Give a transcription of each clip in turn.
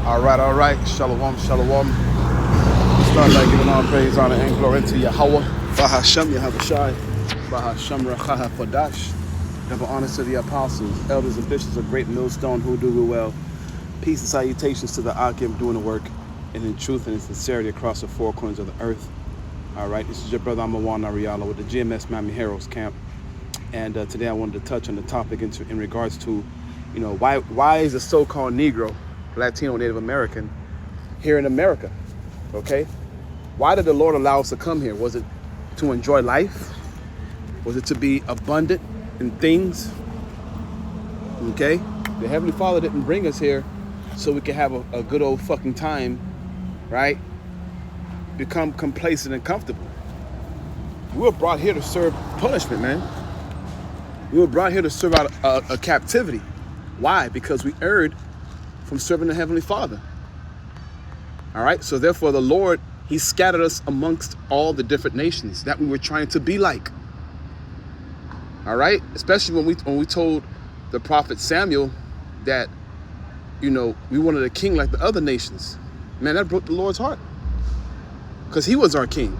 All right. Shalom, shalom. Start by giving all praise, honor, and glory to Yahweh. Bahashem Yahavashai. Bahashem Rachaha Kodash. Double honors to the apostles, elders, and bishops of Great Millstone who do well. Peace and salutations to the Akim doing the work, and in truth and in sincerity across the four corners of the earth. All right, this is your brother Amawan Ariala with the GMS Miami Heroes Camp. And today I wanted to touch on the topic in regards to, why is the so-called Negro, Latino, Native American here in America, okay? Why did the Lord allow us to come here? Was it to enjoy life? Was it to be abundant in things? Okay? The Heavenly Father didn't bring us here so we could have a good old fucking time, right? Become complacent and comfortable. We were brought here to serve punishment, man. We were brought here to serve out a captivity. Why? Because we erred from serving the Heavenly Father. All right? So therefore the Lord, He scattered us amongst all the different nations that we were trying to be like. All right? Especially when we told the prophet Samuel that, we wanted a king like the other nations. Man, that broke the Lord's heart. Because He was our king.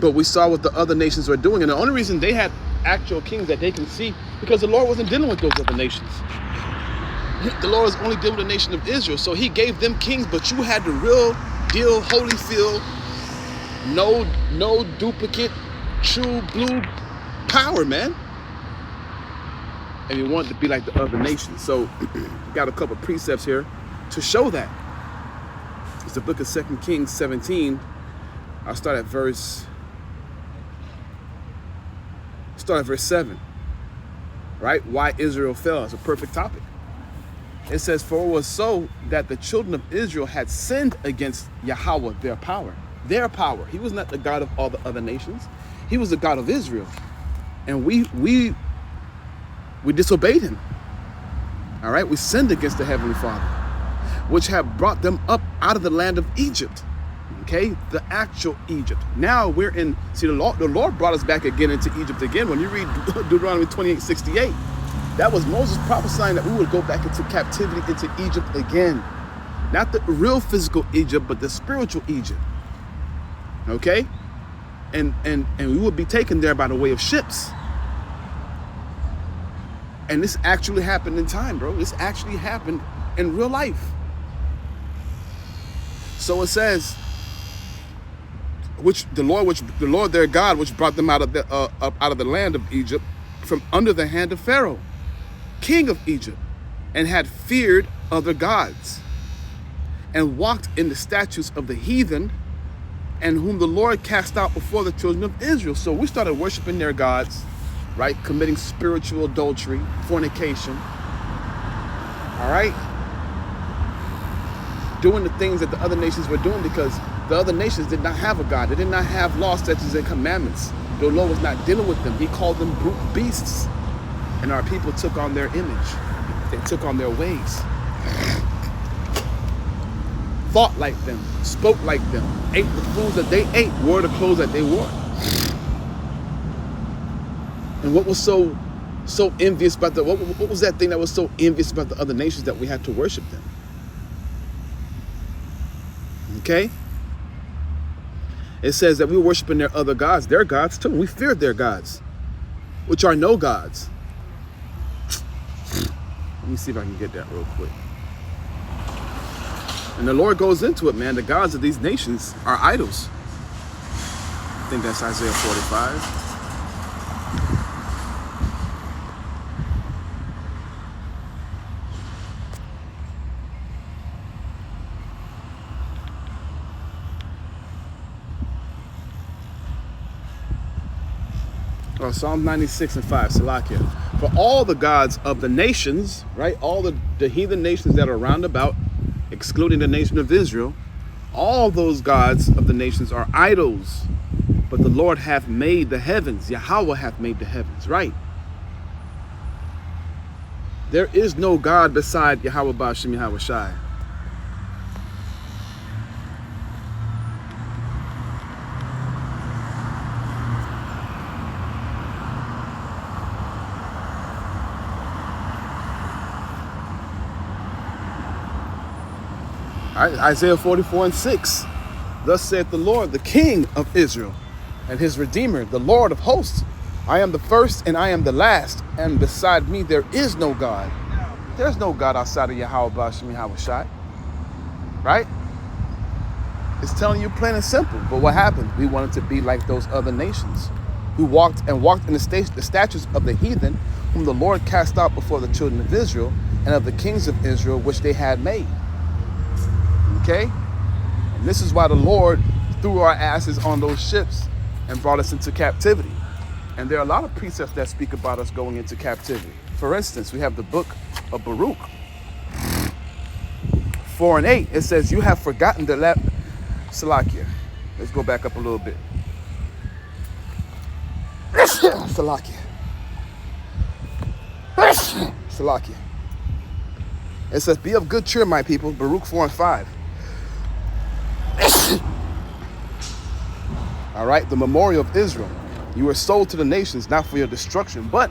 But we saw what the other nations were doing. And the only reason they had actual kings that they can see, because the Lord wasn't dealing with those other nations. The Lord was only dealing with the nation of Israel. So He gave them kings, but you had the real deal, Holyfield, no duplicate, true blue power, man. And He wanted to be like the other nations. So got a couple precepts here to show that. It's the book of 2 Kings 17. I'll start at verse 7, right? Why Israel fell. It's a perfect topic. It says, for it was so that the children of Israel had sinned against Yahweh, their power. Their power. He was not the God of all the other nations. He was the God of Israel. And we disobeyed Him. All right? We sinned against the Heavenly Father, which had brought them up out of the land of Egypt. Okay, the actual Egypt. Now we're in, the Lord brought us back again into Egypt again. When you read Deuteronomy 28:68, that was Moses prophesying that we would go back into captivity into Egypt again. Not the real physical Egypt, but the spiritual Egypt. Okay? And we would be taken there by the way of ships. And this actually happened in time, bro. This actually happened in real life. So it says, which the Lord their God, which brought them out of the land of Egypt, from under the hand of Pharaoh, king of Egypt, and had feared other gods, and walked in the statutes of the heathen, and whom the Lord cast out before the children of Israel. So we started worshiping their gods, right? Committing spiritual adultery, fornication. All right? Doing the things that the other nations were doing, because the other nations did not have a God. They did not have law, statutes, and commandments. The Lord was not dealing with them. He called them brute beasts. And our people took on their image. They took on their ways. Thought like them, spoke like them, ate the foods that they ate, wore the clothes that they wore. And what was so envious about what was that thing that was so envious about the other nations that we had to worship them? Okay? It says that we were worshiping their other gods, their gods too. We feared their gods, which are no gods. Let me see if I can get that real quick. And the Lord goes into it, man. The gods of these nations are idols. I think that's Isaiah 45. Psalm 96 and 5, Salakia. For all the gods of the nations, right? All the heathen nations that are round about, excluding the nation of Israel, all those gods of the nations are idols. But the Lord hath made the heavens. Yahweh hath made the heavens, right? There is no God beside Yahweh Ba'ashem Yahweh Shai. All right, Isaiah 44:6. Thus saith the Lord, the King of Israel, and his Redeemer, the Lord of hosts. I am the first and I am the last, and beside me there is no God. There's no God outside of Yahweh B'Shem Yahweh Shai. Right? It's telling you plain and simple. But what happened? We wanted to be like those other nations who walked in the statutes of the heathen, whom the Lord cast out before the children of Israel, and of the kings of Israel, which they had made. Okay? And this is why the Lord threw our asses on those ships and brought us into captivity. And there are a lot of precepts that speak about us going into captivity. For instance, we have the book of Baruch 4:8. It says, you have forgotten the Salakia. Let's go back up a little bit. Salakia. Salakia. It says, be of good cheer, my people. Baruch 4:5. All right, the memorial of Israel. You were sold to the nations, not for your destruction, but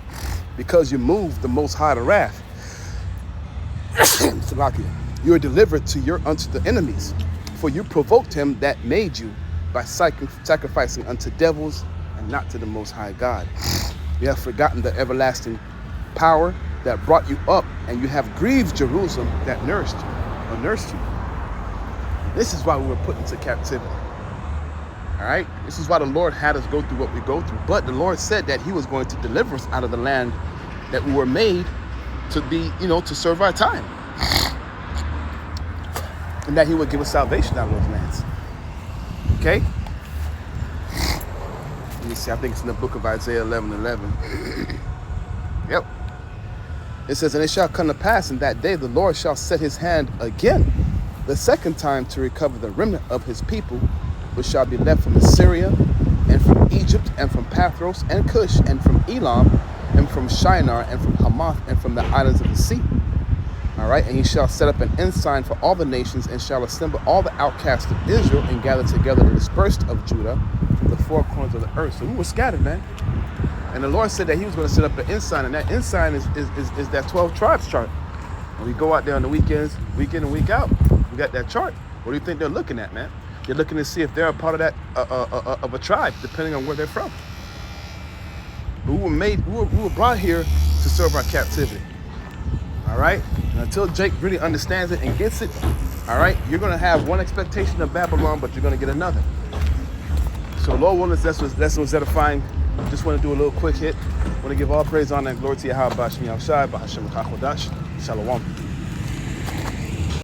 because you moved the Most High to wrath. Salakia. You are delivered unto the enemies, for you provoked him that made you by sacrificing unto devils and not to the Most High God. You have forgotten the everlasting power that brought you up, and you have grieved Jerusalem that nursed you. This is why we were put into captivity. All right? This is why the Lord had us go through what we go through. But the Lord said that he was going to deliver us out of the land that we were made to be, to serve our time. And that he would give us salvation out of those lands. Okay? Let me see. I think it's in the book of Isaiah 11:11. Yep. It says, and it shall come to pass in that day the Lord shall set his hand again, the second time, to recover the remnant of his people, which shall be left from Assyria, and from Egypt, and from Pathros, and Cush, and from Elam, and from Shinar, and from Hamath, and from the islands of the sea. All right, and he shall set up an ensign for all the nations, and shall assemble all the outcasts of Israel, and gather together the dispersed of Judah from the four corners of the earth. So we were scattered, man. And the Lord said that he was going to set up an ensign, and that ensign is that 12 tribes chart. When we go out there on the weekends, week in and week out, we got that chart. What do you think they're looking at, man? They're looking to see if they're a part of that of a tribe, depending on where they're from. But we were brought here to serve our captivity. All right? And until Jake really understands it and gets it, all right, you're going to have one expectation of Babylon, but you're going to get another. So, Lord willing, that's what's edifying. Just want to do a little quick hit. Want to give all praise, honor, and glory to Yahweh B'Shem Yahweh Shai, B'Hashem Chachodash. Shalom.